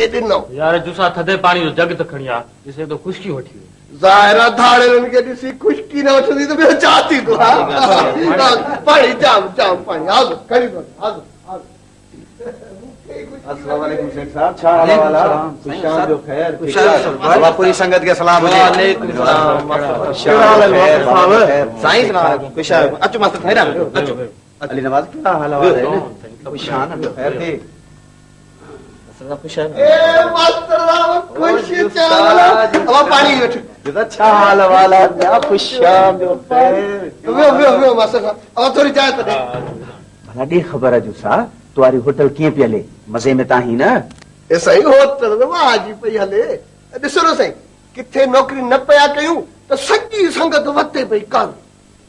यार जूसा थदे पानी जो जग त खणी आ जिसे तो खुशकी वठी ज़ाहिरा धाड़ेरनि खे ॾिसी खुशकी न वठंदी त ॿियो छा थींदो पाणी जाम जाम पाणी हाज़ खणी हाज़ अस्सलाम वालेकुम शेख साहब छा हाल वाला खुशाम जो खैर बाबा पूरी संगत के सलाम हुजे वालेकुम सलाम साईं सलाम खुशाम अचो मस्त ठहरा अचो अली नवाज क्या हाल वाला है खुशाम जो खैर थी खुशाम ए मास्टर साहब खुश चावला अब पानी वठ जो अच्छा हाल वाला क्या खुशाम जो खैर वे मास्टर साहब अब थोड़ी चाय तो दे भला दी खबर है जूसा तुम्हारी होटल किए पियले मजे में ताही ना ए सही होटल में वाजी पई हले ॾिसो न सही किथे नौकरी न पया कयूं त सॼी संगत वते पई कार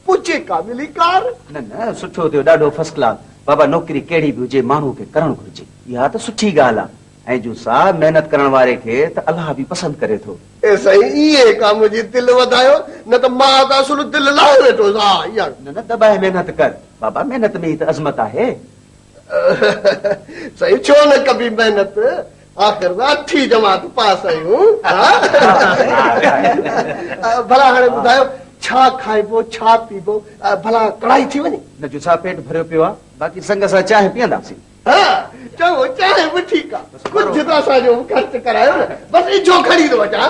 पूछे का मिली कार न न सुठो थियो ॾाढो फर्स्ट क्लास बाबा नौकरी केड़ी भी हुजे माण्हू खे करण घुर्जे इहा त सुठी ॻाल्हि आहे ऐं जूसा मेहनत करण वारे खे त अल्लाह बि पसंद करे थो ए सही इहे कम जी दिल वधायो न त मां त असुल दिल लाहे वेठो हा यार न न दबाए मेहनत कर बाबा मेहनत में ही त अज़मत आहे सही छो न कभी मेहनत आखिर में 8वीं जमात पास आयूं भला हाणे ॿुधायो छा खाइबो छा पीबो भला कढ़ाई थी वञे न जूसा पेट भरियो पियो आहे बाक़ी संग सां चांहि पीअंदासीं हा चङो चांहि बि ठीकु आहे कुझु त असांजो ख़र्च करायो न बसि इजो खणी थो अचां